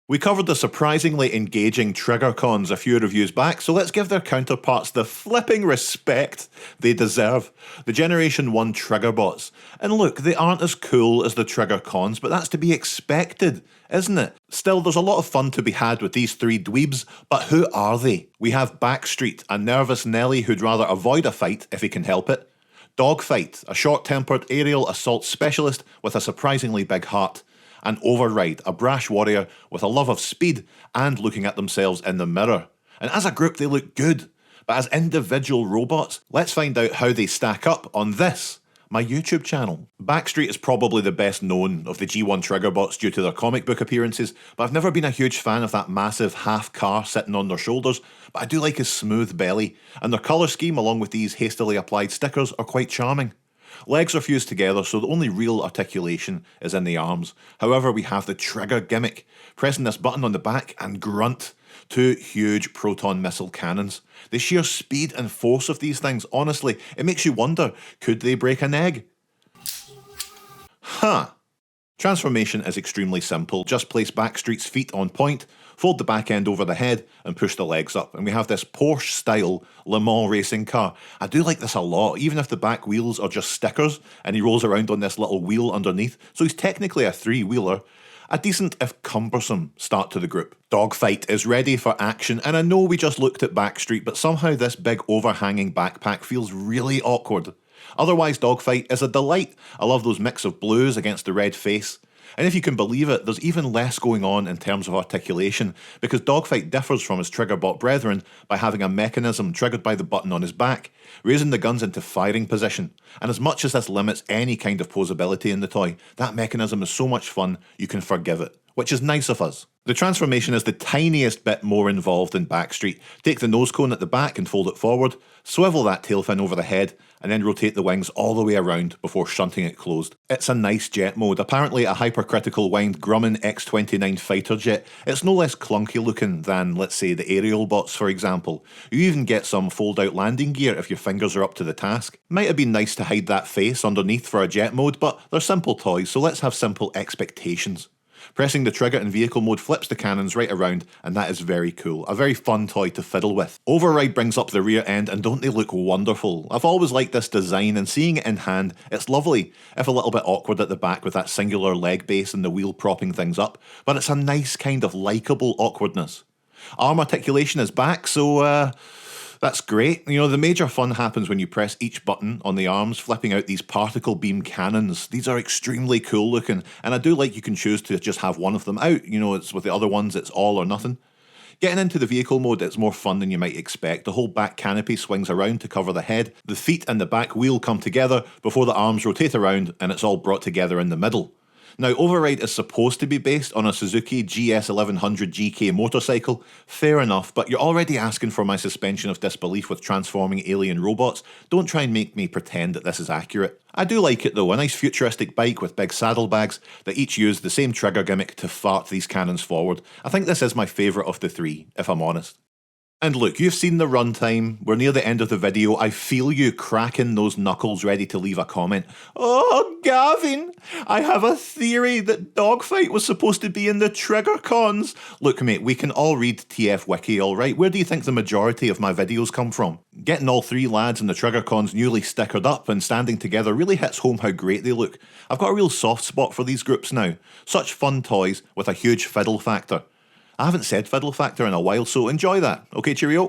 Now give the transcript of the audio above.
We covered the surprisingly engaging Triggercons a few reviews back, so let's give their counterparts the flipping respect they deserve. The Generation 1 Triggerbots. And look, they aren't as cool as the Triggercons, but that's to be expected, isn't it? Still, there's a lot of fun to be had with these three dweebs, but who are they? We have Backstreet, a nervous Nelly who'd rather avoid a fight if he can help it. Dogfight, a short-tempered aerial assault specialist with a surprisingly big heart. And Override, a brash warrior with a love of speed and looking at themselves in the mirror. And as a group they look good, but as individual robots, let's find out how they stack up on this, my YouTube channel. Backstreet is probably the best known of the G1 Triggerbots due to their comic book appearances, but I've never been a huge fan of that massive half car sitting on their shoulders, but I do like his smooth belly, and their colour scheme along with these hastily applied stickers are quite charming. Legs are fused together, so the only real articulation is in the arms. However, we have the trigger gimmick. Pressing this button on the back and grunt. Two huge proton missile cannons. The sheer speed and force of these things, honestly, it makes you wonder, could they break an egg? Huh. Transformation is extremely simple. Just place Backstreet's feet on point, fold the back end over the head, and push the legs up. And we have this Porsche-style Le Mans racing car. I do like this a lot, even if the back wheels are just stickers, and he rolls around on this little wheel underneath. So he's technically a three-wheeler. A decent, if cumbersome, start to the group. Dogfight is ready for action, and I know we just looked at Backstreet, but somehow this big overhanging backpack feels really awkward. Otherwise, Dogfight is a delight. I love those mix of blues against the red face. And if you can believe it, there's even less going on in terms of articulation, because Dogfight differs from his Triggerbot brethren by having a mechanism triggered by the button on his back, raising the guns into firing position. And as much as this limits any kind of posability in the toy, that mechanism is so much fun you can forgive it, which is nice of us. The transformation is the tiniest bit more involved than Backstreet. Take the nose cone at the back and fold it forward, swivel that tail fin over the head, and then rotate the wings all the way around before shunting it closed. It's a nice jet mode, apparently a hypercritical wind Grumman X-29 fighter jet. It's no less clunky looking than, let's say, the aerial bots for example. You even get some fold out landing gear if your fingers are up to the task. Might have been nice to hide that face underneath for a jet mode, but they're simple toys, so let's have simple expectations. Pressing the trigger in vehicle mode flips the cannons right around, and that is very cool. A very fun toy to fiddle with. Override brings up the rear end, and don't they look wonderful? I've always liked this design, and seeing it in hand, it's lovely, if a little bit awkward at the back with that singular leg base and the wheel propping things up, but it's a nice kind of likeable awkwardness. Arm articulation is back, so that's great. You know, the major fun happens when you press each button on the arms, flipping out these particle beam cannons. These are extremely cool looking, and I do like you can choose to just have one of them out. You know, it's with the other ones, it's all or nothing. Getting into the vehicle mode, it's more fun than you might expect. The whole back canopy swings around to cover the head. The feet and the back wheel come together before the arms rotate around, and it's all brought together in the middle. Now, Override is supposed to be based on a Suzuki GS1100 GK motorcycle, fair enough, but you're already asking for my suspension of disbelief with transforming alien robots. Don't try and make me pretend that this is accurate. I do like it though, a nice futuristic bike with big saddlebags that each use the same trigger gimmick to fart these cannons forward. I think this is my favourite of the three, if I'm honest. And look, you've seen the runtime, we're near the end of the video, I feel you cracking those knuckles ready to leave a comment. Oh, Gavin, I have a theory that Dogfight was supposed to be in the Triggercons. Look mate, we can all read TF Wiki alright, where do you think the majority of my videos come from? Getting all three lads in the Triggercons newly stickered up and standing together really hits home how great they look. I've got a real soft spot for these groups now. Such fun toys with a huge fiddle factor. I haven't said fiddle factor in a while, so enjoy that. Okay, cheerio.